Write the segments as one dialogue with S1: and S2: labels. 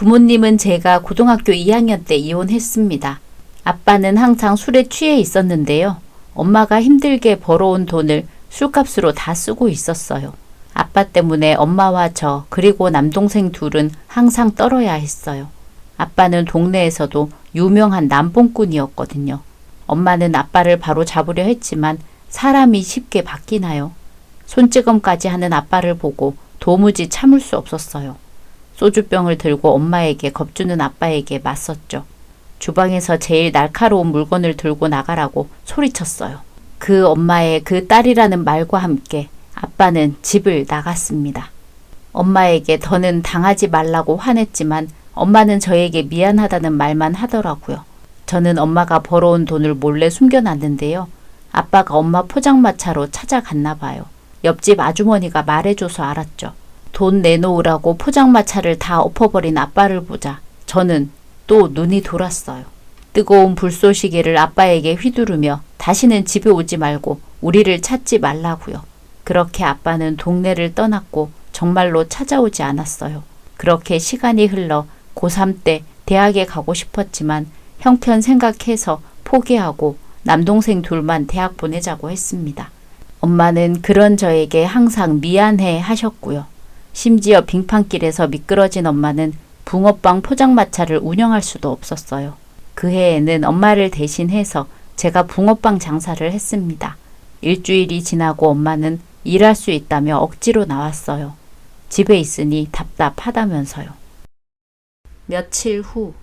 S1: 부모님은 제가 고등학교 2학년 때 이혼했습니다. 아빠는 항상 술에 취해 있었는데요. 엄마가 힘들게 벌어온 돈을 술값으로 다 쓰고 있었어요. 아빠 때문에 엄마와 저 그리고 남동생 둘은 항상 떨어야 했어요. 아빠는 동네에서도 유명한 남봉꾼이었거든요. 엄마는 아빠를 바로 잡으려 했지만 사람이 쉽게 바뀌나요? 손찌검까지 하는 아빠를 보고 도무지 참을 수 없었어요. 소주병을 들고 엄마에게 겁주는 아빠에게 맞섰죠. 주방에서 제일 날카로운 물건을 들고 나가라고 소리쳤어요. 그 엄마의 그 딸이라는 말과 함께 아빠는 집을 나갔습니다. 엄마에게 더는 당하지 말라고 화냈지만 엄마는 저에게 미안하다는 말만 하더라고요. 저는 엄마가 벌어온 돈을 몰래 숨겨놨는데요. 아빠가 엄마 포장마차로 찾아갔나 봐요. 옆집 아주머니가 말해줘서 알았죠. 돈 내놓으라고 포장마차를 다 엎어버린 아빠를 보자 저는 또 눈이 돌았어요. 뜨거운 불쏘시개를 아빠에게 휘두르며 다시는 집에 오지 말고 우리를 찾지 말라고요. 그렇게 아빠는 동네를 떠났고 정말로 찾아오지 않았어요. 그렇게 시간이 흘러 고3 때 대학에 가고 싶었지만 형편 생각해서 포기하고 남동생 둘만 대학 보내자고 했습니다. 엄마는 그런 저에게 항상 미안해 하셨고요. 심지어 빙판길에서 미끄러진 엄마는 붕어빵 포장마차를 운영할 수도 없었어요. 그 해에는 엄마를 대신해서 제가 붕어빵 장사를 했습니다. 일주일이 지나고 엄마는 일할 수 있다며 억지로 나왔어요. 집에 있으니 답답하다면서요. 며칠 후.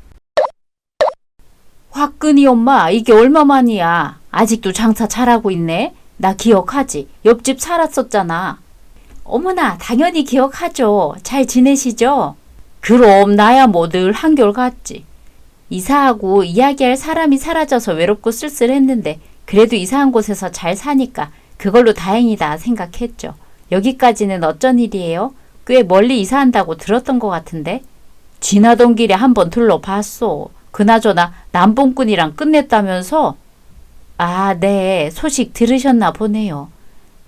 S1: 화끈이 엄마, 이게 얼마만이야? 아직도 장사 잘하고 있네? 나 기억하지? 옆집 살았었잖아. 어머나, 당연히 기억하죠. 잘 지내시죠? 그럼 나야 뭐 늘 한결같지. 이사하고 이야기할 사람이 사라져서 외롭고 쓸쓸했는데 그래도 이사한 곳에서 잘 사니까 그걸로 다행이다 생각했죠. 여기까지는 어쩐 일이에요? 꽤 멀리 이사한다고 들었던 것 같은데? 지나던 길에 한번 들러봤어. 그나저나 남봉꾼이랑 끝냈다면서? 아, 네. 소식 들으셨나 보네요.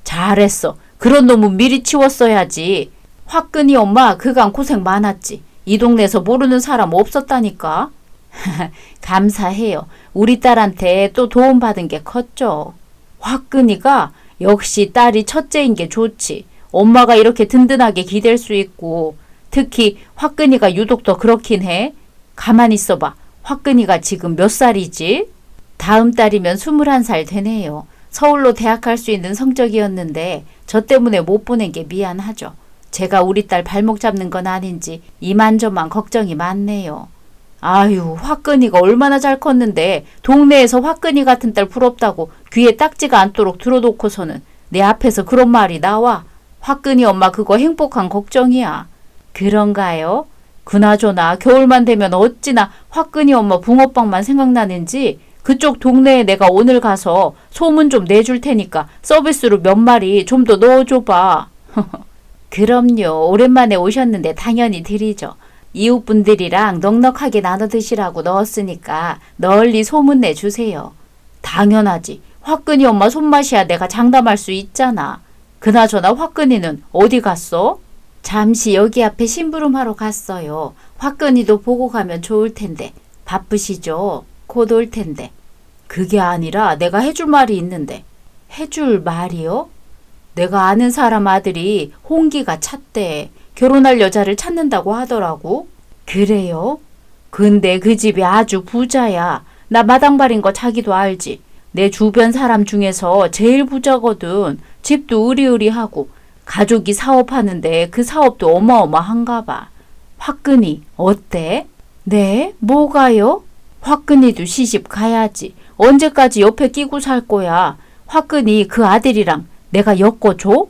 S1: 잘했어. 그런 놈은 미리 치웠어야지. 화끈이 엄마 그간 고생 많았지. 이 동네에서 모르는 사람 없었다니까. 감사해요. 우리 딸한테 또 도움받은 게 컸죠. 화끈이가 역시 딸이 첫째인 게 좋지. 엄마가 이렇게 든든하게 기댈 수 있고 특히 화끈이가 유독 더 그렇긴 해. 가만히 있어봐. 화끈이가 지금 몇 살이지? 다음 달이면 21살 되네요. 서울로 대학 갈 수 있는 성적이었는데 저 때문에 못 보낸 게 미안하죠. 제가 우리 딸 발목 잡는 건 아닌지 이만저만 걱정이 많네요. 아유, 화끈이가 얼마나 잘 컸는데 동네에서 화끈이 같은 딸 부럽다고 귀에 딱지가 않도록 들어놓고서는 내 앞에서 그런 말이 나와. 화끈이 엄마 그거 행복한 걱정이야. 그런가요? 그나저나 겨울만 되면 어찌나 화끈이 엄마 붕어빵만 생각나는지 그쪽 동네에 내가 오늘 가서 소문 좀 내줄 테니까 서비스로 몇 마리 좀 더 넣어줘봐. 그럼요. 오랜만에 오셨는데 당연히 드리죠. 이웃분들이랑 넉넉하게 나눠 드시라고 넣었으니까 널리 소문 내주세요. 당연하지. 화끈이 엄마 손맛이야 내가 장담할 수 있잖아. 그나저나 화끈이는 어디 갔어? 잠시 여기 앞에 심부름하러 갔어요. 화끈이도 보고 가면 좋을 텐데. 바쁘시죠? 곧 올 텐데. 그게 아니라 내가 해줄 말이 있는데. 해줄 말이요? 내가 아는 사람 아들이 홍기가 찼대. 결혼할 여자를 찾는다고 하더라고. 그래요? 근데 그 집이 아주 부자야. 나 마당발인 거 자기도 알지. 내 주변 사람 중에서 제일 부자거든. 집도 으리으리하고 가족이 사업하는데 그 사업도 어마어마한가 봐. 화끈이 어때? 네? 뭐가요? 화끈이도 시집 가야지. 언제까지 옆에 끼고 살 거야. 화끈이 그 아들이랑 내가 엮어줘?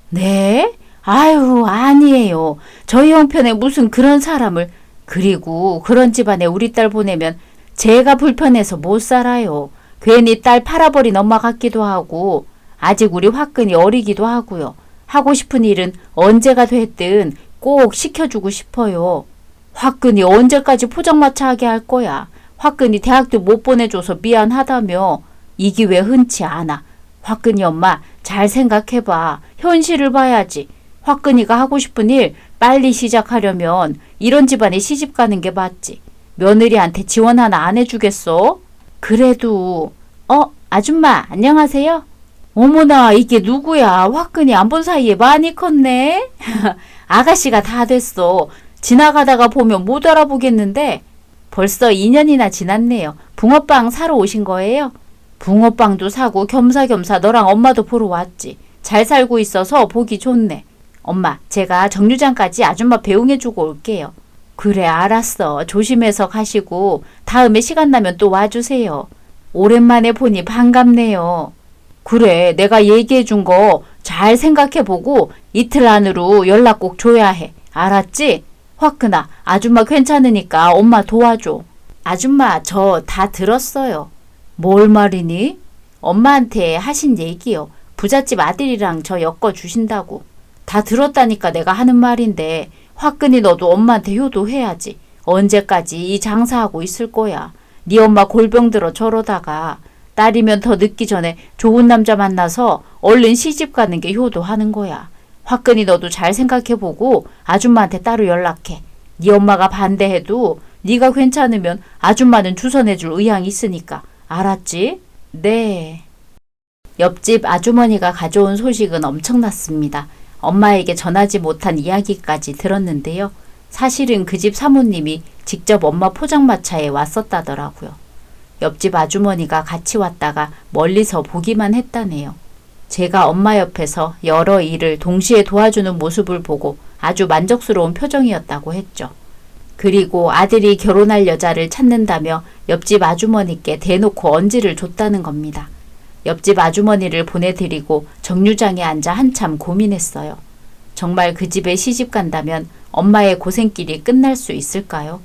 S1: 네? 아유, 아니에요. 저희 형편에 무슨 그런 사람을. 그리고 그런 집안에 우리 딸 보내면 제가 불편해서 못 살아요. 괜히 딸 팔아버린 엄마 같기도 하고 아직 우리 화끈이 어리기도 하고요. 하고 싶은 일은 언제가 됐든 꼭 시켜주고 싶어요. 화끈이 언제까지 포장마차 하게 할 거야. 화끈이 대학도 못 보내줘서 미안하다며. 이 기회 흔치 않아. 화끈이 엄마 잘 생각해봐. 현실을 봐야지. 화끈이가 하고 싶은 일 빨리 시작하려면 이런 집안에 시집 가는 게 맞지. 며느리한테 지원 하나 안 해주겠어? 그래도 아줌마 안녕하세요? 어머나 이게 누구야? 화끈이 안 본 사이에 많이 컸네? 아가씨가 다 됐어. 지나가다가 보면 못 알아보겠는데 벌써 2년이나 지났네요. 붕어빵 사러 오신 거예요? 붕어빵도 사고 겸사겸사 너랑 엄마도 보러 왔지. 잘 살고 있어서 보기 좋네. 엄마, 제가 정류장까지 아줌마 배웅해주고 올게요. 그래, 알았어. 조심해서 가시고 다음에 시간 나면 또 와주세요. 오랜만에 보니 반갑네요. 그래, 내가 얘기해준 거 잘 생각해보고 이틀 안으로 연락 꼭 줘야 해. 알았지? 화끈아, 아줌마 괜찮으니까 엄마 도와줘. 아줌마, 저 다 들었어요. 뭘 말이니? 엄마한테 하신 얘기요. 부잣집 아들이랑 저 엮어주신다고. 다 들었다니까 내가 하는 말인데 화끈이 너도 엄마한테 효도해야지. 언제까지 이 장사하고 있을 거야. 네 엄마 골병 들어 저러다가 딸이면 더 늦기 전에 좋은 남자 만나서 얼른 시집 가는 게 효도하는 거야. 화끈이 너도 잘 생각해보고 아줌마한테 따로 연락해. 네 엄마가 반대해도 네가 괜찮으면 아줌마는 주선해줄 의향이 있으니까. 알았지? 네. 옆집 아주머니가 가져온 소식은 엄청났습니다. 엄마에게 전하지 못한 이야기까지 들었는데요. 사실은 그 집 사모님이 직접 엄마 포장마차에 왔었다더라고요. 옆집 아주머니가 같이 왔다가 멀리서 보기만 했다네요. 제가 엄마 옆에서 여러 일을 동시에 도와주는 모습을 보고 아주 만족스러운 표정이었다고 했죠. 그리고 아들이 결혼할 여자를 찾는다며 옆집 아주머니께 대놓고 언지를 줬다는 겁니다. 옆집 아주머니를 보내드리고 정류장에 앉아 한참 고민했어요. 정말 그 집에 시집 간다면 엄마의 고생길이 끝날 수 있을까요?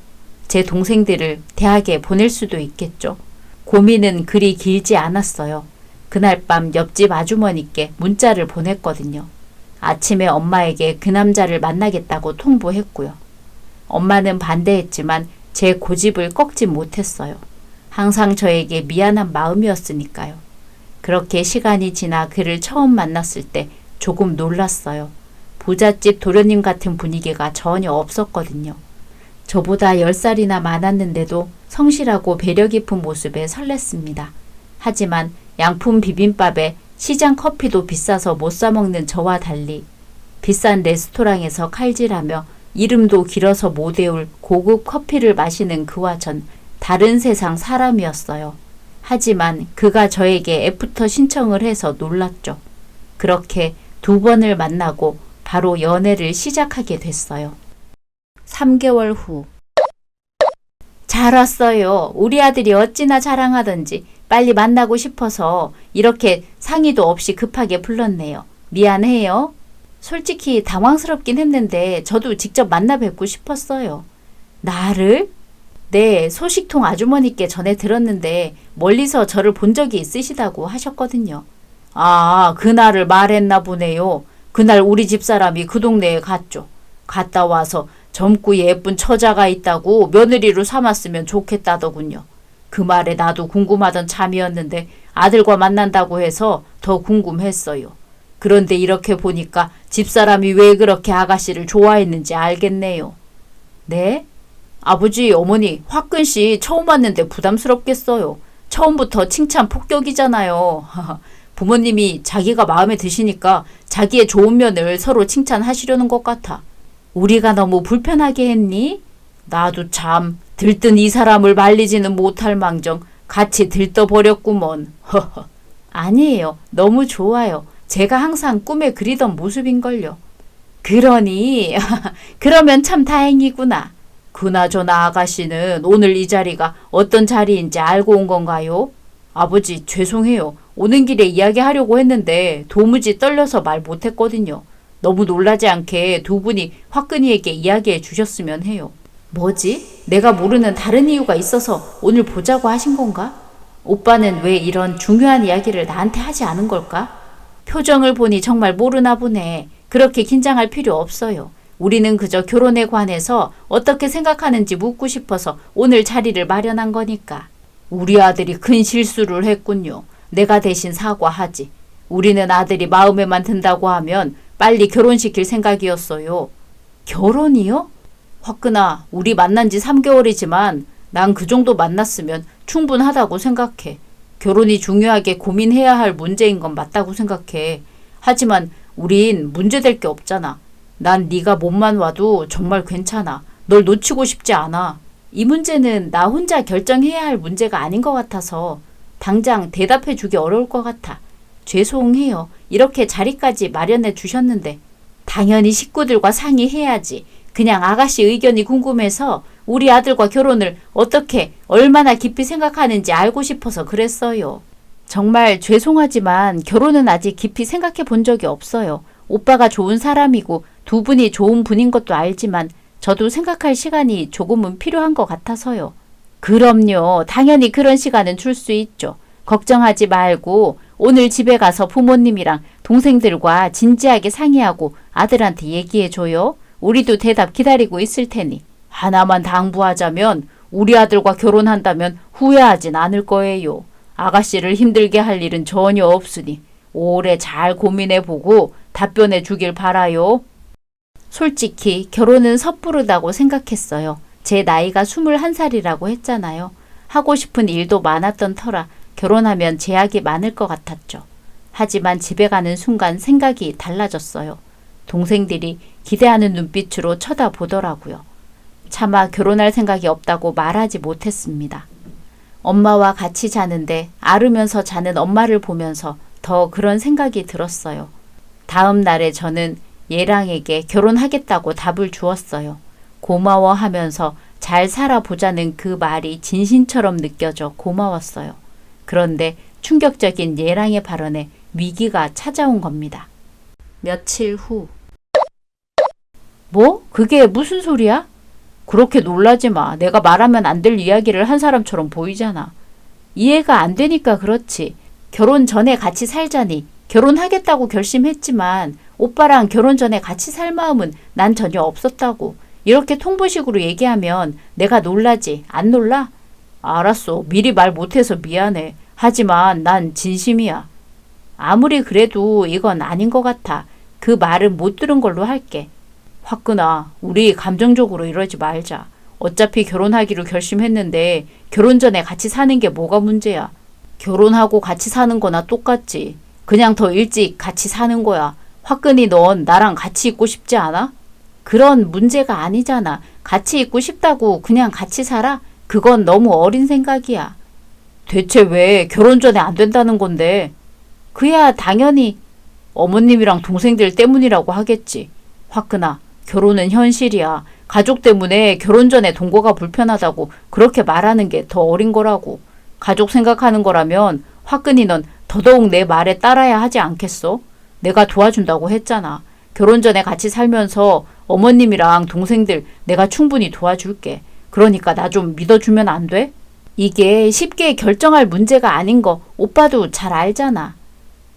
S1: 제 동생들을 대학에 보낼 수도 있겠죠. 고민은 그리 길지 않았어요. 그날 밤 옆집 아주머니께 문자를 보냈거든요. 아침에 엄마에게 그 남자를 만나겠다고 통보했고요. 엄마는 반대했지만 제 고집을 꺾지 못했어요. 항상 저에게 미안한 마음이었으니까요. 그렇게 시간이 지나 그를 처음 만났을 때 조금 놀랐어요. 부잣집 도련님 같은 분위기가 전혀 없었거든요. 저보다 10살이나 많았는데도 성실하고 배려 깊은 모습에 설렜습니다. 하지만 양품 비빔밥에 시장 커피도 비싸서 못 사먹는 저와 달리 비싼 레스토랑에서 칼질하며 이름도 길어서 못 외울 고급 커피를 마시는 그와 전 다른 세상 사람이었어요. 하지만 그가 저에게 애프터 신청을 해서 놀랐죠. 그렇게 2번을 만나고 바로 연애를 시작하게 됐어요. 3개월 후. 잘 왔어요. 우리 아들이 어찌나 자랑하던지 빨리 만나고 싶어서 이렇게 상의도 없이 급하게 불렀네요. 미안해요. 솔직히 당황스럽긴 했는데 저도 직접 만나 뵙고 싶었어요. 나를? 네, 소식통 아주머니께 전해 들었는데 멀리서 저를 본 적이 있으시다고 하셨거든요. 아, 그날을 말했나 보네요. 그날 우리 집사람이 그 동네에 갔죠. 갔다 와서 젊고 예쁜 처자가 있다고 며느리로 삼았으면 좋겠다더군요. 그 말에 나도 궁금하던 참이었는데 아들과 만난다고 해서 더 궁금했어요. 그런데 이렇게 보니까 집사람이 왜 그렇게 아가씨를 좋아했는지 알겠네요. 네? 아버지, 어머니, 화끈 씨 처음 왔는데 부담스럽겠어요. 처음부터 칭찬 폭격이잖아요. 부모님이 자기가 마음에 드시니까 자기의 좋은 면을 서로 칭찬하시려는 것 같아. 우리가 너무 불편하게 했니? 나도 참 들뜬 이 사람을 말리지는 못할 망정 같이 들떠버렸구먼. 아니에요. 너무 좋아요. 제가 항상 꿈에 그리던 모습인걸요. 그러니 그러면 참 다행이구나. 그나저나 아가씨는 오늘 이 자리가 어떤 자리인지 알고 온 건가요? 아버지, 죄송해요. 오는 길에 이야기하려고 했는데 도무지 떨려서 말 못했거든요. 너무 놀라지 않게 두 분이 화끈이에게 이야기해 주셨으면 해요. 뭐지? 내가 모르는 다른 이유가 있어서 오늘 보자고 하신 건가? 오빠는 왜 이런 중요한 이야기를 나한테 하지 않은 걸까? 표정을 보니 정말 모르나 보네. 그렇게 긴장할 필요 없어요. 우리는 그저 결혼에 관해서 어떻게 생각하는지 묻고 싶어서 오늘 자리를 마련한 거니까. 우리 아들이 큰 실수를 했군요. 내가 대신 사과하지. 우리는 아들이 마음에만 든다고 하면 빨리 결혼시킬 생각이었어요. 결혼이요? 화끈아, 우리 만난 지 3개월이지만 난 그 정도 만났으면 충분하다고 생각해. 결혼이 중요하게 고민해야 할 문제인 건 맞다고 생각해. 하지만 우린 문제될 게 없잖아. 난 네가 몸만 와도 정말 괜찮아. 널 놓치고 싶지 않아. 이 문제는 나 혼자 결정해야 할 문제가 아닌 것 같아서 당장 대답해 주기 어려울 것 같아. 죄송해요. 이렇게 자리까지 마련해 주셨는데. 당연히 식구들과 상의해야지. 그냥 아가씨 의견이 궁금해서 우리 아들과 결혼을 어떻게 얼마나 깊이 생각하는지 알고 싶어서 그랬어요. 정말 죄송하지만 결혼은 아직 깊이 생각해 본 적이 없어요. 오빠가 좋은 사람이고 두 분이 좋은 분인 것도 알지만 저도 생각할 시간이 조금은 필요한 것 같아서요. 그럼요. 당연히 그런 시간은 줄 수 있죠. 걱정하지 말고 오늘 집에 가서 부모님이랑 동생들과 진지하게 상의하고 아들한테 얘기해줘요. 우리도 대답 기다리고 있을 테니. 하나만 당부하자면 우리 아들과 결혼한다면 후회하진 않을 거예요. 아가씨를 힘들게 할 일은 전혀 없으니 오래 잘 고민해보고 답변해 주길 바라요. 솔직히 결혼은 섣부르다고 생각했어요. 제 나이가 21살이라고 했잖아요. 하고 싶은 일도 많았던 터라 결혼하면 제약이 많을 것 같았죠. 하지만 집에 가는 순간 생각이 달라졌어요. 동생들이 기대하는 눈빛으로 쳐다보더라고요. 차마 결혼할 생각이 없다고 말하지 못했습니다. 엄마와 같이 자는데 앓으면서 자는 엄마를 보면서 더 그런 생각이 들었어요. 다음 날에 저는 예랑에게 결혼하겠다고 답을 주었어요. 고마워하면서 잘 살아보자는 그 말이 진심처럼 느껴져 고마웠어요. 그런데 충격적인 예랑의 발언에 위기가 찾아온 겁니다. 며칠 후. 뭐? 그게 무슨 소리야? 그렇게 놀라지 마. 내가 말하면 안 될 이야기를 한 사람처럼 보이잖아. 이해가 안 되니까 그렇지. 결혼 전에 같이 살자니 결혼하겠다고 결심했지만 오빠랑 결혼 전에 같이 살 마음은 난 전혀 없었다고. 이렇게 통보식으로 얘기하면 내가 놀라지. 안 놀라? 알았어. 미리 말 못해서 미안해. 하지만 난 진심이야. 아무리 그래도 이건 아닌 것 같아. 그 말은 못 들은 걸로 할게. 화끈아, 우리 감정적으로 이러지 말자. 어차피 결혼하기로 결심했는데 결혼 전에 같이 사는 게 뭐가 문제야. 결혼하고 같이 사는 거나 똑같지. 그냥 더 일찍 같이 사는 거야. 화끈이 넌 나랑 같이 있고 싶지 않아? 그런 문제가 아니잖아. 같이 있고 싶다고 그냥 같이 살아? 그건 너무 어린 생각이야. 대체 왜 결혼 전에 안 된다는 건데? 그야 당연히 어머님이랑 동생들 때문이라고 하겠지. 화끈아, 결혼은 현실이야. 가족 때문에 결혼 전에 동거가 불편하다고 그렇게 말하는 게 더 어린 거라고. 가족 생각하는 거라면 화끈이 넌 더더욱 내 말에 따라야 하지 않겠어? 내가 도와준다고 했잖아. 결혼 전에 같이 살면서 어머님이랑 동생들 내가 충분히 도와줄게. 그러니까 나 좀 믿어주면 안 돼? 이게 쉽게 결정할 문제가 아닌 거 오빠도 잘 알잖아.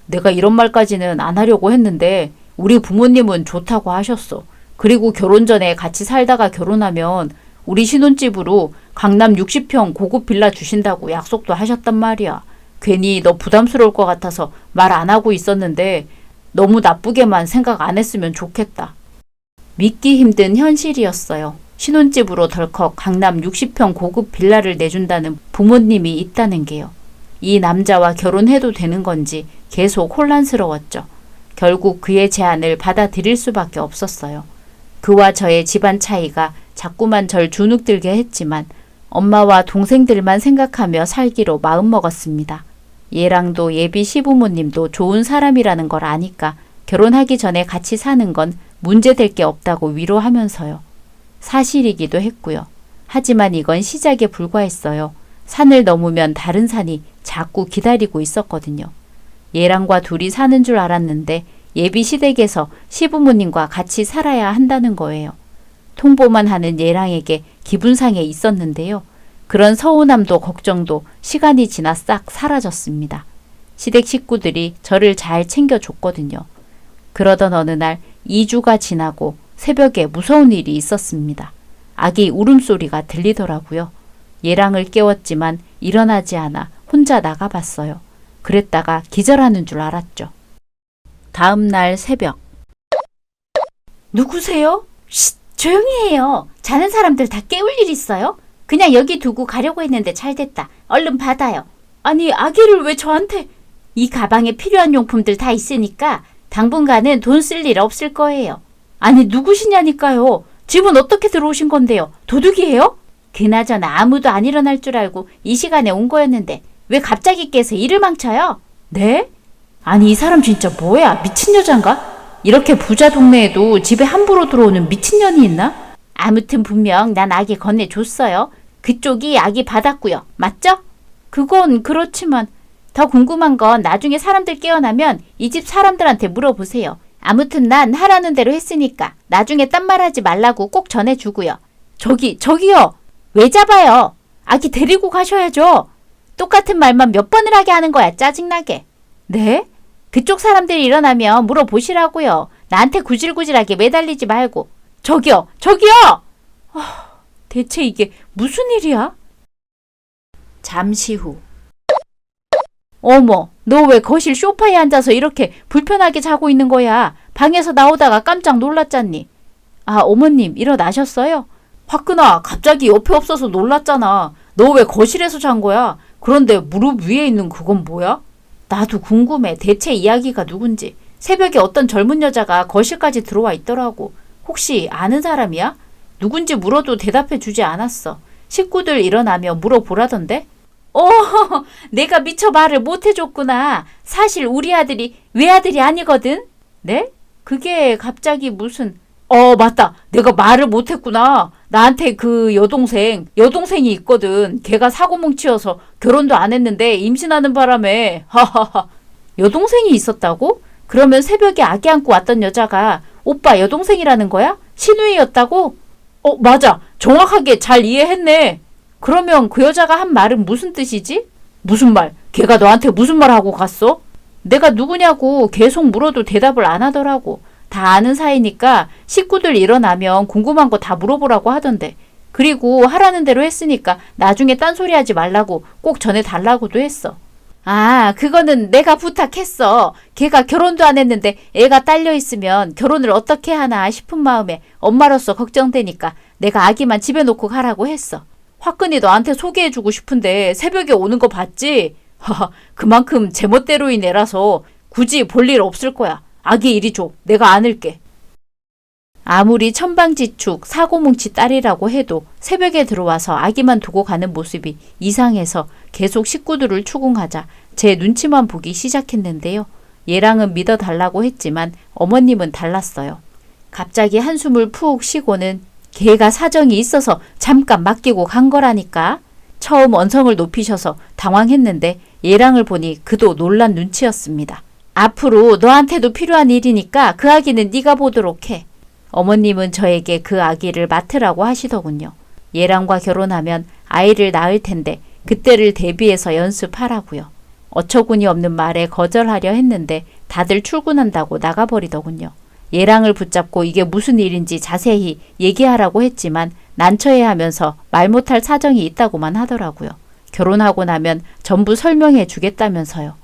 S1: 내가 이런 말까지는 안 하려고 했는데 우리 부모님은 좋다고 하셨어. 그리고 결혼 전에 같이 살다가 결혼하면 우리 신혼집으로 강남 60평 고급 빌라 주신다고 약속도 하셨단 말이야. 괜히 너 부담스러울 것 같아서 말 안 하고 있었는데 너무 나쁘게만 생각 안 했으면 좋겠다. 믿기 힘든 현실이었어요. 신혼집으로 덜컥 강남 60평 고급 빌라를 내준다는 부모님이 있다는 게요. 이 남자와 결혼해도 되는 건지 계속 혼란스러웠죠. 결국 그의 제안을 받아들일 수밖에 없었어요. 그와 저의 집안 차이가 자꾸만 절 주눅들게 했지만 엄마와 동생들만 생각하며 살기로 마음먹었습니다. 얘랑도 예비 시부모님도 좋은 사람이라는 걸 아니까 결혼하기 전에 같이 사는 건 문제될 게 없다고 위로하면서요. 사실이기도 했고요. 하지만 이건 시작에 불과했어요. 산을 넘으면 다른 산이 자꾸 기다리고 있었거든요. 얘랑과 둘이 사는 줄 알았는데 예비 시댁에서 시부모님과 같이 살아야 한다는 거예요. 통보만 하는 얘랑에게 기분상해 있었는데요. 그런 서운함도 걱정도 시간이 지나 싹 사라졌습니다. 시댁 식구들이 저를 잘 챙겨줬거든요. 그러던 어느 날 2주가 지나고 새벽에 무서운 일이 있었습니다. 아기 울음소리가 들리더라고요. 얘랑을 깨웠지만 일어나지 않아 혼자 나가봤어요. 그랬다가 기절하는 줄 알았죠. 다음 날 새벽. 누구세요? 쉿, 조용히 해요. 자는 사람들 다 깨울 일 있어요? 그냥 여기 두고 가려고 했는데 잘 됐다. 얼른 받아요. 아니, 아기를 왜 저한테? 이 가방에 필요한 용품들 다 있으니까 당분간은 돈 쓸 일 없을 거예요. 아니, 누구시냐니까요. 집은 어떻게 들어오신 건데요? 도둑이에요? 그나저나 아무도 안 일어날 줄 알고 이 시간에 온 거였는데 왜 갑자기 깨서 일을 망쳐요? 네? 아니, 이 사람 진짜 뭐야? 미친 여잔가? 이렇게 부자 동네에도 집에 함부로 들어오는 미친년이 있나? 아무튼 분명 난 아기 건네줬어요. 그쪽이 아기 받았고요. 맞죠? 그건 그렇지만 더 궁금한 건 나중에 사람들 깨어나면 이 집 사람들한테 물어보세요. 아무튼 난 하라는 대로 했으니까 나중에 딴 말하지 말라고 꼭 전해주고요. 저기요. 왜 잡아요? 아기 데리고 가셔야죠. 똑같은 말만 몇 번을 하게 하는 거야, 짜증나게. 네? 그쪽 사람들이 일어나면 물어보시라고요. 나한테 구질구질하게 매달리지 말고. 저기요! 대체 이게 무슨 일이야? 잠시 후. 어머, 너 왜 거실 소파에 앉아서 이렇게 불편하게 자고 있는 거야? 방에서 나오다가 깜짝 놀랐잖니? 아, 어머님, 일어나셨어요? 화끈아, 갑자기 옆에 없어서 놀랐잖아. 너 왜 거실에서 잔 거야? 그런데 무릎 위에 있는 그건 뭐야? 나도 궁금해. 대체 이야기가 누군지. 새벽에 어떤 젊은 여자가 거실까지 들어와 있더라고. 혹시 아는 사람이야? 누군지 물어도 대답해 주지 않았어. 식구들 일어나며 물어보라던데? 내가 미처 말을 못 해줬구나. 사실 우리 아들이 외아들이 아니거든? 네? 그게 갑자기 무슨... 맞다. 내가 말을 못했구나. 나한테 그 여동생이 있거든. 걔가 사고뭉치여서 결혼도 안 했는데 임신하는 바람에 하하하. 여동생이 있었다고? 그러면 새벽에 아기 안고 왔던 여자가 오빠 여동생이라는 거야? 신우이였다고? 맞아. 정확하게 잘 이해했네. 그러면 그 여자가 한 말은 무슨 뜻이지? 무슨 말? 걔가 너한테 무슨 말 하고 갔어? 내가 누구냐고 계속 물어도 대답을 안 하더라고. 다 아는 사이니까 식구들 일어나면 궁금한 거 다 물어보라고 하던데. 그리고 하라는 대로 했으니까 나중에 딴소리 하지 말라고 꼭 전해달라고도 했어. 아, 그거는 내가 부탁했어. 걔가 결혼도 안 했는데 애가 딸려 있으면 결혼을 어떻게 하나 싶은 마음에 엄마로서 걱정되니까 내가 아기만 집에 놓고 가라고 했어. 화끈히 너한테 소개해주고 싶은데 새벽에 오는 거 봤지? 그만큼 제멋대로인 애라서 굳이 볼 일 없을 거야. 아기 이리 줘. 내가 안을게. 아무리 천방지축 사고뭉치 딸이라고 해도 새벽에 들어와서 아기만 두고 가는 모습이 이상해서 계속 식구들을 추궁하자 제 눈치만 보기 시작했는데요. 얘랑은 믿어달라고 했지만 어머님은 달랐어요. 갑자기 한숨을 푹 쉬고는 걔가 사정이 있어서 잠깐 맡기고 간 거라니까. 처음 언성을 높이셔서 당황했는데 얘랑을 보니 그도 놀란 눈치였습니다. 앞으로 너한테도 필요한 일이니까 그 아기는 네가 보도록 해. 어머님은 저에게 그 아기를 맡으라고 하시더군요. 얘랑과 결혼하면 아이를 낳을 텐데 그때를 대비해서 연습하라고요. 어처구니 없는 말에 거절하려 했는데 다들 출근한다고 나가버리더군요. 얘랑을 붙잡고 이게 무슨 일인지 자세히 얘기하라고 했지만 난처해하면서 말 못할 사정이 있다고만 하더라고요. 결혼하고 나면 전부 설명해 주겠다면서요.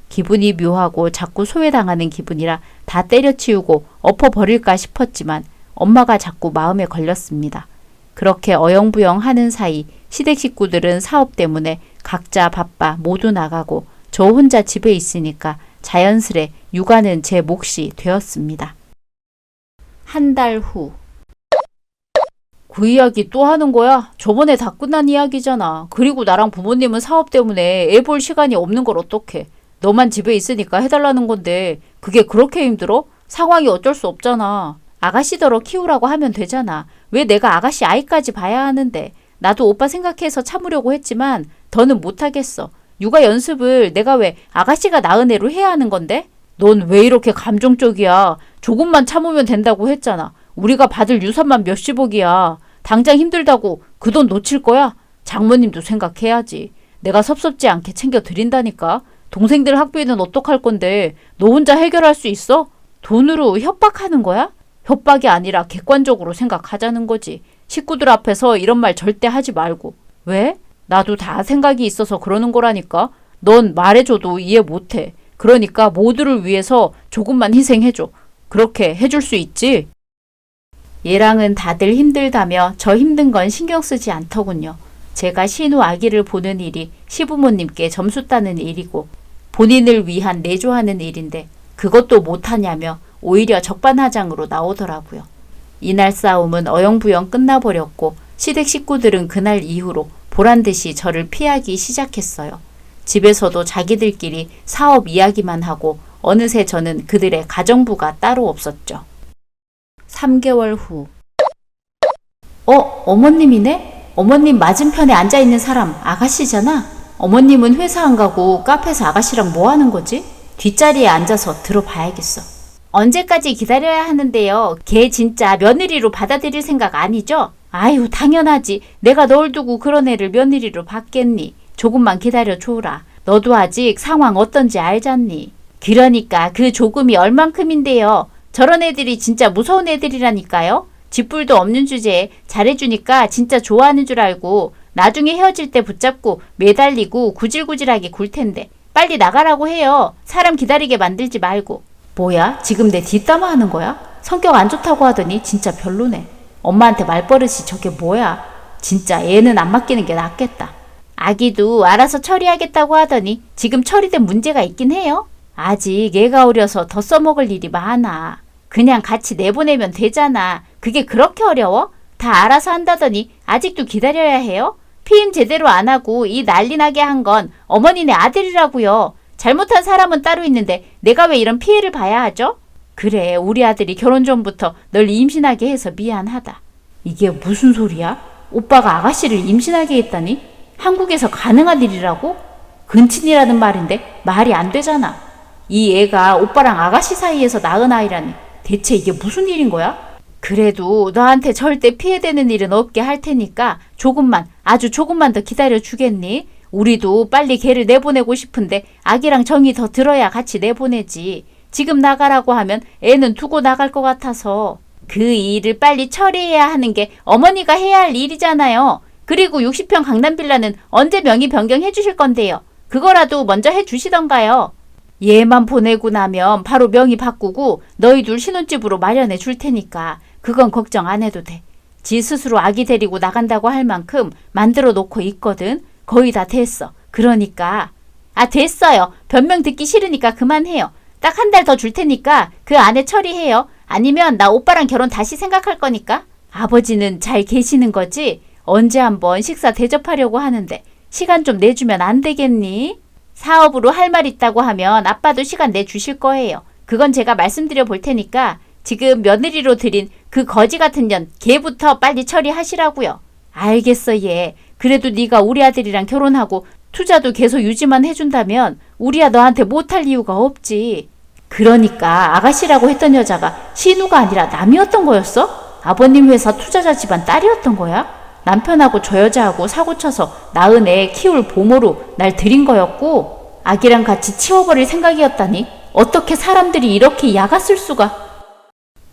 S1: 기분이 묘하고 자꾸 소외당하는 기분이라 다 때려치우고 엎어버릴까 싶었지만 엄마가 자꾸 마음에 걸렸습니다. 그렇게 어영부영 하는 사이 시댁 식구들은 사업 때문에 각자 바빠 모두 나가고 저 혼자 집에 있으니까 자연스레 육아는 제 몫이 되었습니다. 한 달 후. 그 이야기 또 하는 거야? 저번에 다 끝난 이야기잖아. 그리고 나랑 부모님은 사업 때문에 애 볼 시간이 없는 걸 어떡해. 너만 집에 있으니까 해달라는 건데 그게 그렇게 힘들어? 상황이 어쩔 수 없잖아. 아가씨더러 키우라고 하면 되잖아. 왜 내가 아가씨 아이까지 봐야 하는데. 나도 오빠 생각해서 참으려고 했지만 더는 못하겠어. 육아 연습을 내가 왜 아가씨가 낳은 애로 해야 하는 건데? 넌 왜 이렇게 감정적이야. 조금만 참으면 된다고 했잖아. 우리가 받을 유산만 몇십억이야. 당장 힘들다고 그 돈 놓칠 거야? 장모님도 생각해야지. 내가 섭섭지 않게 챙겨드린다니까. 동생들 학비는 어떡할 건데 너 혼자 해결할 수 있어? 돈으로 협박하는 거야? 협박이 아니라 객관적으로 생각하자는 거지. 식구들 앞에서 이런 말 절대 하지 말고. 왜? 나도 다 생각이 있어서 그러는 거라니까. 넌 말해줘도 이해 못해. 그러니까 모두를 위해서 조금만 희생해줘. 그렇게 해줄 수 있지? 얘랑은 다들 힘들다며 저 힘든 건 신경 쓰지 않더군요. 제가 신우 아기를 보는 일이 시부모님께 점수 따는 일이고 본인을 위한 내조하는 일인데 그것도 못하냐며 오히려 적반하장으로 나오더라고요. 이날 싸움은 어영부영 끝나버렸고 시댁 식구들은 그날 이후로 보란듯이 저를 피하기 시작했어요. 집에서도 자기들끼리 사업 이야기만 하고 어느새 저는 그들의 가정부가 따로 없었죠. 3개월 후. 어머님이네? 어머님 맞은편에 앉아있는 사람 아가씨잖아? 어머님은 회사 안 가고 카페에서 아가씨랑 뭐 하는 거지? 뒷자리에 앉아서 들어봐야겠어. 언제까지 기다려야 하는데요? 걔 진짜 며느리로 받아들일 생각 아니죠? 아유, 당연하지. 내가 널 두고 그런 애를 며느리로 받겠니? 조금만 기다려 줘라. 너도 아직 상황 어떤지 알잖니? 그러니까 그 조금이 얼만큼인데요. 저런 애들이 진짜 무서운 애들이라니까요. 쥐뿔도 없는 주제에 잘해주니까 진짜 좋아하는 줄 알고 나중에 헤어질 때 붙잡고 매달리고 구질구질하게 굴 텐데 빨리 나가라고 해요. 사람 기다리게 만들지 말고. 뭐야? 지금 내 뒷담화 하는 거야? 성격 안 좋다고 하더니 진짜 별로네. 엄마한테 말버릇이 저게 뭐야? 진짜 애는 안 맡기는 게 낫겠다. 아기도 알아서 처리하겠다고 하더니 지금 처리된 문제가 있긴 해요. 아직 애가 어려서 더 써먹을 일이 많아. 그냥 같이 내보내면 되잖아. 그게 그렇게 어려워? 다 알아서 한다더니 아직도 기다려야 해요? 피임 제대로 안 하고 이 난리 나게 한 건 어머니네 아들이라고요. 잘못한 사람은 따로 있는데 내가 왜 이런 피해를 봐야 하죠? 그래, 우리 아들이 결혼 전부터 널 임신하게 해서 미안하다. 이게 무슨 소리야? 오빠가 아가씨를 임신하게 했다니? 한국에서 가능한 일이라고? 근친이라는 말인데 말이 안 되잖아. 이 애가 오빠랑 아가씨 사이에서 낳은 아이라니 대체 이게 무슨 일인 거야? 그래도 너한테 절대 피해되는 일은 없게 할 테니까 조금만, 아주 조금만 더 기다려 주겠니? 우리도 빨리 걔를 내보내고 싶은데 아기랑 정이 더 들어야 같이 내보내지. 지금 나가라고 하면 애는 두고 나갈 것 같아서. 그 일을 빨리 처리해야 하는 게 어머니가 해야 할 일이잖아요. 그리고 60평 강남빌라는 언제 명의 변경해 주실 건데요. 그거라도 먼저 해 주시던가요. 얘만 보내고 나면 바로 명의 바꾸고 너희 둘 신혼집으로 마련해 줄 테니까 그건 걱정 안 해도 돼. 지 스스로 아기 데리고 나간다고 할 만큼 만들어 놓고 있거든. 거의 다 됐어. 그러니까. 됐어요. 변명 듣기 싫으니까 그만해요. 딱 한 달 더 줄 테니까 그 안에 처리해요. 아니면 나 오빠랑 결혼 다시 생각할 거니까. 아버지는 잘 계시는 거지? 언제 한번 식사 대접하려고 하는데 시간 좀 내주면 안 되겠니? 사업으로 할 말 있다고 하면 아빠도 시간 내주실 거예요. 그건 제가 말씀드려 볼 테니까 지금 며느리로 들인 그 거지 같은 년 걔부터 빨리 처리하시라고요. 알겠어 얘. 그래도 네가 우리 아들이랑 결혼하고 투자도 계속 유지만 해준다면 우리야 너한테 못할 이유가 없지. 그러니까 아가씨라고 했던 여자가 신우가 아니라 남이었던 거였어? 아버님 회사 투자자 집안 딸이었던 거야? 남편하고 저 여자하고 사고쳐서 낳은 애 키울 보모로 날 들인 거였고 아기랑 같이 치워버릴 생각이었다니 어떻게 사람들이 이렇게 야갔을 수가.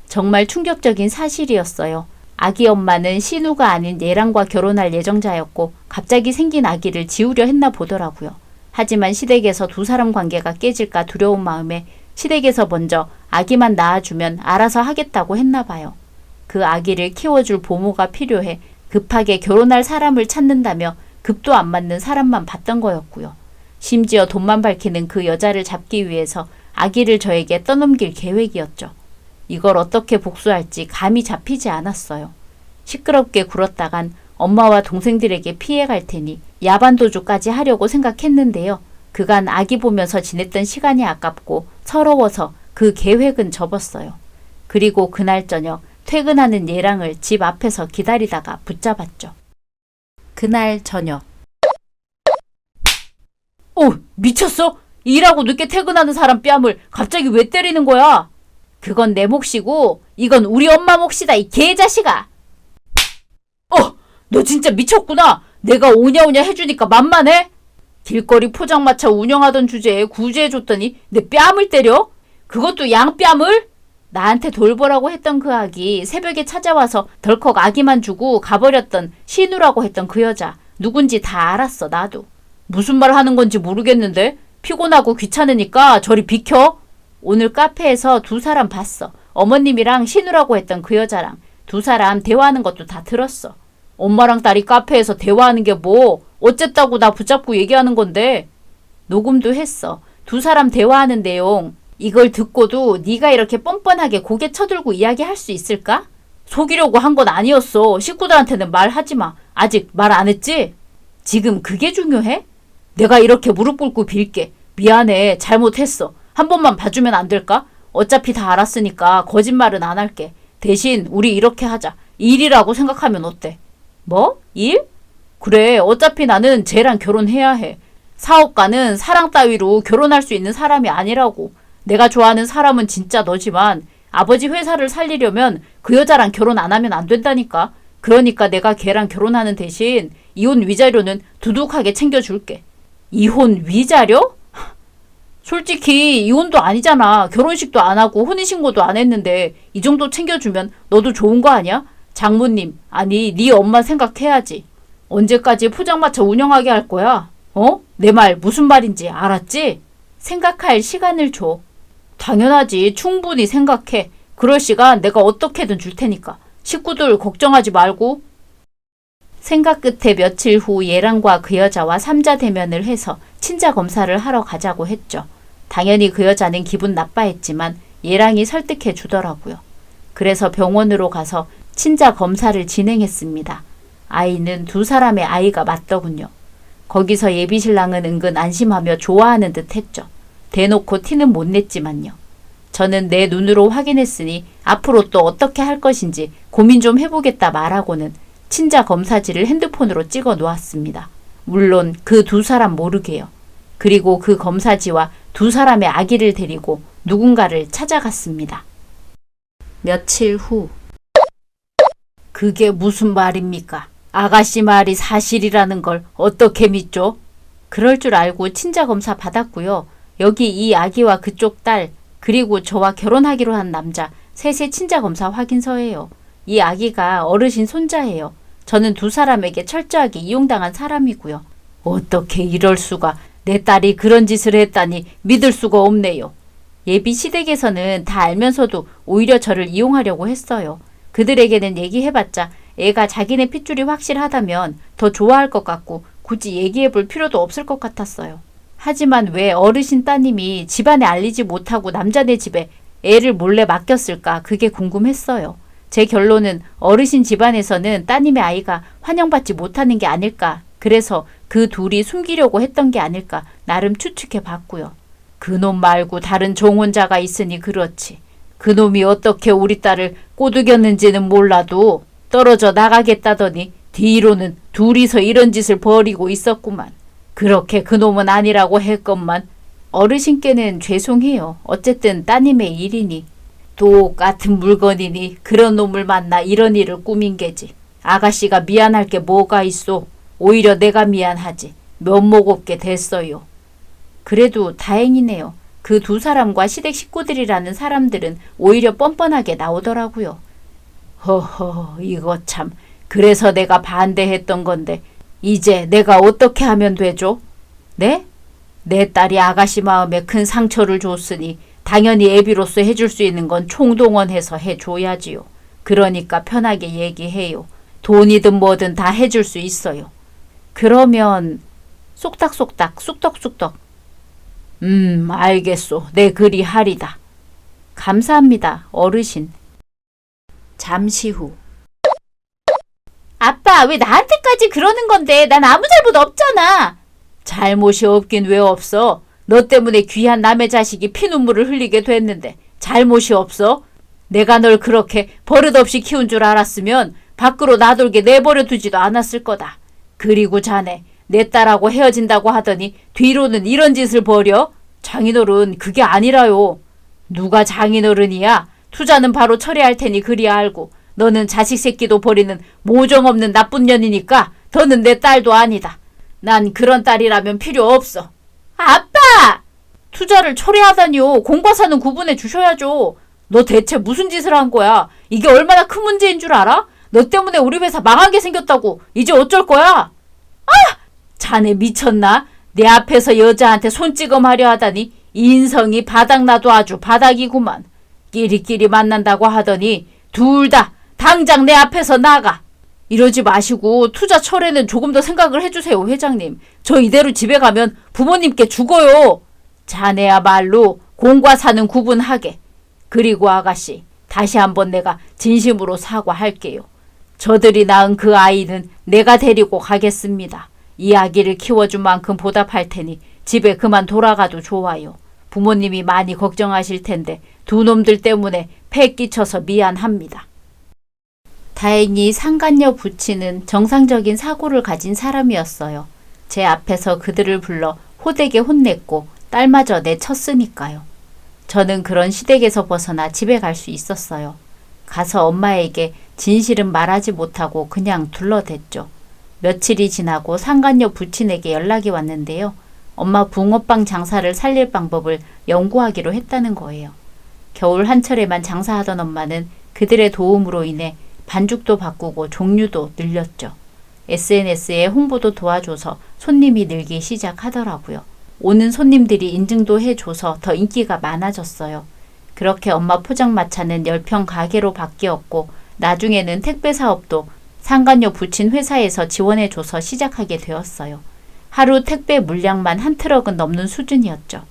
S1: 정말 충격적인 사실이었어요. 아기 엄마는 신우가 아닌 얘랑과 결혼할 예정자였고 갑자기 생긴 아기를 지우려 했나 보더라고요. 하지만 시댁에서 두 사람 관계가 깨질까 두려운 마음에 시댁에서 먼저 아기만 낳아주면 알아서 하겠다고 했나 봐요. 그 아기를 키워줄 보모가 필요해 급하게 결혼할 사람을 찾는다며 급도 안 맞는 사람만 봤던 거였고요. 심지어 돈만 밝히는 그 여자를 잡기 위해서 아기를 저에게 떠넘길 계획이었죠. 이걸 어떻게 복수할지 감이 잡히지 않았어요. 시끄럽게 굴었다간 엄마와 동생들에게 피해갈 테니 야반도주까지 하려고 생각했는데요. 그간 아기 보면서 지냈던 시간이 아깝고 서러워서 그 계획은 접었어요. 그리고 그날 저녁 퇴근하는 얘랑을 집 앞에서 기다리다가 붙잡았죠. 그날 저녁. 미쳤어? 일하고 늦게 퇴근하는 사람 뺨을 갑자기 왜 때리는 거야? 그건 내 몫이고 이건 우리 엄마 몫이다 이 개자식아. 너 진짜 미쳤구나. 내가 오냐오냐 해주니까 만만해? 길거리 포장마차 운영하던 주제에 구제해줬더니 내 뺨을 때려? 그것도 양뺨을? 나한테 돌보라고 했던 그 아기 새벽에 찾아와서 덜컥 아기만 주고 가버렸던 신우라고 했던 그 여자 누군지 다 알았어. 나도. 무슨 말 하는 건지 모르겠는데 피곤하고 귀찮으니까 저리 비켜. 오늘 카페에서 두 사람 봤어. 어머님이랑 신우라고 했던 그 여자랑 두 사람 대화하는 것도 다 들었어. 엄마랑 딸이 카페에서 대화하는 게 뭐 어쨌다고 나 붙잡고 얘기하는 건데. 녹음도 했어. 두 사람 대화하는 내용. 이걸 듣고도 네가 이렇게 뻔뻔하게 고개 쳐들고 이야기할 수 있을까? 속이려고 한 건 아니었어. 식구들한테는 말하지 마. 아직 말 안 했지? 지금 그게 중요해? 내가 이렇게 무릎 꿇고 빌게. 미안해. 잘못했어. 한 번만 봐주면 안 될까? 어차피 다 알았으니까 거짓말은 안 할게. 대신 우리 이렇게 하자. 일이라고 생각하면 어때? 뭐? 일? 그래. 어차피 나는 쟤랑 결혼해야 해. 사업가는 사랑 따위로 결혼할 수 있는 사람이 아니라고. 내가 좋아하는 사람은 진짜 너지만 아버지 회사를 살리려면 그 여자랑 결혼 안 하면 안 된다니까. 그러니까 내가 걔랑 결혼하는 대신 이혼 위자료는 두둑하게 챙겨줄게. 이혼 위자료? 솔직히 이혼도 아니잖아. 결혼식도 안 하고 혼인신고도 안 했는데 이 정도 챙겨주면 너도 좋은 거 아니야? 장모님, 아니 네 엄마 생각해야지. 언제까지 포장마차 운영하게 할 거야? 어? 내 말 무슨 말인지 알았지? 생각할 시간을 줘. 당연하지. 충분히 생각해. 그럴 시간 내가 어떻게든 줄 테니까. 식구들 걱정하지 말고. 생각 끝에 며칠 후 얘랑과 그 여자와 삼자 대면을 해서 친자 검사를 하러 가자고 했죠. 당연히 그 여자는 기분 나빠했지만 얘랑이 설득해 주더라고요. 그래서 병원으로 가서 친자 검사를 진행했습니다. 아이는 두 사람의 아이가 맞더군요. 거기서 예비신랑은 은근 안심하며 좋아하는 듯 했죠. 대놓고 티는 못 냈지만요. 저는 내 눈으로 확인했으니 앞으로 또 어떻게 할 것인지 고민 좀 해보겠다 말하고는 친자 검사지를 핸드폰으로 찍어 놓았습니다. 물론 그 두 사람 모르게요. 그리고 그 검사지와 두 사람의 아기를 데리고 누군가를 찾아갔습니다. 며칠 후. 그게 무슨 말입니까? 아가씨 말이 사실이라는 걸 어떻게 믿죠? 그럴 줄 알고 친자 검사 받았고요. 여기 이 아기와 그쪽 딸, 그리고 저와 결혼하기로 한 남자, 셋의 친자 검사 확인서예요. 이 아기가 어르신 손자예요. 저는 두 사람에게 철저하게 이용당한 사람이고요. 어떻게 이럴 수가. 내 딸이 그런 짓을 했다니 믿을 수가 없네요. 예비 시댁에서는 다 알면서도 오히려 저를 이용하려고 했어요. 그들에게는 얘기해봤자 애가 자기네 핏줄이 확실하다면 더 좋아할 것 같고 굳이 얘기해볼 필요도 없을 것 같았어요. 하지만 왜 어르신 따님이 집안에 알리지 못하고 남자네 집에 애를 몰래 맡겼을까 그게 궁금했어요. 제 결론은 어르신 집안에서는 따님의 아이가 환영받지 못하는 게 아닐까. 그래서 그 둘이 숨기려고 했던 게 아닐까 나름 추측해 봤고요. 그놈 말고 다른 종혼자가 있으니 그렇지. 그놈이 어떻게 우리 딸을 꼬드겼는지는 몰라도 떨어져 나가겠다더니 뒤로는 둘이서 이런 짓을 벌이고 있었구만. 그렇게 그놈은 아니라고 했건만 어르신께는 죄송해요. 어쨌든 따님의 일이니. 똑같은 물건이니 그런 놈을 만나 이런 일을 꾸민 게지. 아가씨가 미안할 게 뭐가 있어. 오히려 내가 미안하지. 면목 없게 됐어요. 그래도 다행이네요. 그 두 사람과 시댁 식구들이라는 사람들은 오히려 뻔뻔하게 나오더라고요. 허허, 이거 참. 그래서 내가 반대했던 건데 이제 내가 어떻게 하면 되죠? 네? 내 딸이 아가씨 마음에 큰 상처를 줬으니 당연히 애비로서 해줄 수 있는 건 총동원해서 해줘야지요. 그러니까 편하게 얘기해요. 돈이든 뭐든 다 해줄 수 있어요. 그러면 쏙닥쏙닥 쑥떡쑥떡. 알겠소. 내 그리 하리다. 감사합니다, 어르신. 잠시 후. 아빠, 왜 나한테까지 그러는 건데? 난 아무 잘못 없잖아. 잘못이 없긴 왜 없어? 너 때문에 귀한 남의 자식이 피눈물을 흘리게 됐는데 잘못이 없어? 내가 널 그렇게 버릇없이 키운 줄 알았으면 밖으로 나돌게 내버려 두지도 않았을 거다. 그리고 자네, 내 딸하고 헤어진다고 하더니 뒤로는 이런 짓을 벌여? 장인어른, 그게 아니라요. 누가 장인어른이야? 투자는 바로 처리할 테니 그리 알고. 너는 자식 새끼도 버리는 모정 없는 나쁜 년이니까 더는 내 딸도 아니다. 난 그런 딸이라면 필요 없어. 아빠! 투자를 처리하다니요. 공과사는 구분해 주셔야죠. 너 대체 무슨 짓을 한 거야? 이게 얼마나 큰 문제인 줄 알아? 너 때문에 우리 회사 망하게 생겼다고. 이제 어쩔 거야? 아! 자네 미쳤나? 내 앞에서 여자한테 손찌검하려 하다니 인성이 바닥나도 아주 바닥이구만. 끼리끼리 만난다고 하더니 둘 다 당장 내 앞에서 나가. 이러지 마시고 투자 철회는 조금 더 생각을 해주세요, 회장님. 저 이대로 집에 가면 부모님께 죽어요. 자네야말로 공과 사는 구분하게. 그리고 아가씨, 다시 한번 내가 진심으로 사과할게요. 저들이 낳은 그 아이는 내가 데리고 가겠습니다. 이 아기를 키워준 만큼 보답할 테니 집에 그만 돌아가도 좋아요. 부모님이 많이 걱정하실 텐데 두 놈들 때문에 패 끼쳐서 미안합니다. 다행히 상간녀 부친은 정상적인 사고를 가진 사람이었어요. 제 앞에서 그들을 불러 호되게 혼냈고 딸마저 내쳤으니까요. 저는 그런 시댁에서 벗어나 집에 갈 수 있었어요. 가서 엄마에게 진실은 말하지 못하고 그냥 둘러댔죠. 며칠이 지나고 상간녀 부친에게 연락이 왔는데요. 엄마 붕어빵 장사를 살릴 방법을 연구하기로 했다는 거예요. 겨울 한철에만 장사하던 엄마는 그들의 도움으로 인해 반죽도 바꾸고 종류도 늘렸죠. SNS에 홍보도 도와줘서 손님이 늘기 시작하더라고요. 오는 손님들이 인증도 해줘서 더 인기가 많아졌어요. 그렇게 엄마 포장마차는 10평 가게로 바뀌었고 나중에는 택배 사업도 상간녀 부친 회사에서 지원해줘서 시작하게 되었어요. 하루 택배 물량만 한 트럭은 넘는 수준이었죠.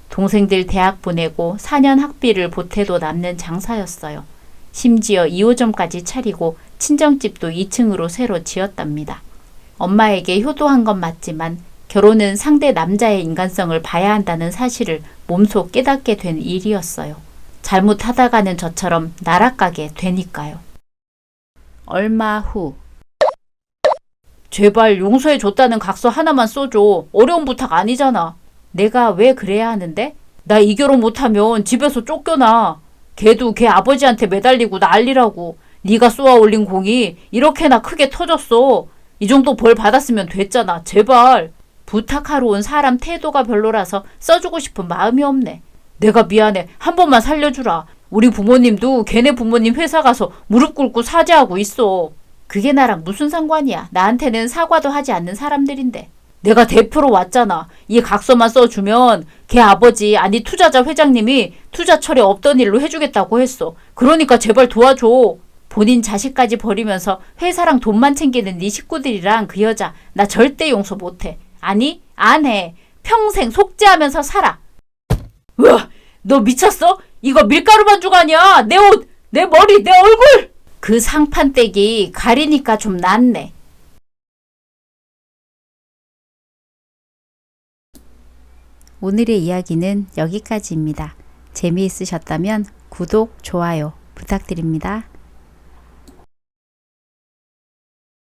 S1: 동생들 대학 보내고 4년 학비를 보태도 남는 장사였어요. 심지어 2호점까지 차리고 친정집도 2층으로 새로 지었답니다. 엄마에게 효도한 건 맞지만 결혼은 상대 남자의 인간성을 봐야 한다는 사실을 몸소 깨닫게 된 일이었어요. 잘못하다가는 저처럼 나락가게 되니까요. 얼마 후. 제발 용서해줬다는 각서 하나만 써줘. 어려운 부탁 아니잖아. 내가 왜 그래야 하는데? 나 이 결혼 못하면 집에서 쫓겨나. 걔도 걔 아버지한테 매달리고 난리라고. 네가 쏘아 올린 공이 이렇게나 크게 터졌어. 이 정도 벌 받았으면 됐잖아. 제발. 부탁하러 온 사람 태도가 별로라서 써주고 싶은 마음이 없네. 내가 미안해. 한 번만 살려주라. 우리 부모님도 걔네 부모님 회사 가서 무릎 꿇고 사죄하고 있어. 그게 나랑 무슨 상관이야. 나한테는 사과도 하지 않는 사람들인데. 내가 대표로 왔잖아. 이 각서만 써주면 걔 아버지 아니 투자자 회장님이 투자 철회 없던 일로 해주겠다고 했어. 그러니까 제발 도와줘. 본인 자식까지 버리면서 회사랑 돈만 챙기는 네 식구들이랑 그 여자 나 절대 용서 못해. 아니 안 해. 평생 속죄하면서 살아. 우와, 너 미쳤어? 이거 밀가루 반죽 아니야. 내 옷, 내 머리, 내 얼굴. 그 상판떼기 가리니까 좀 낫네. 오늘의 이야기는 여기까지입니다. 재미있으셨다면 구독, 좋아요 부탁드립니다.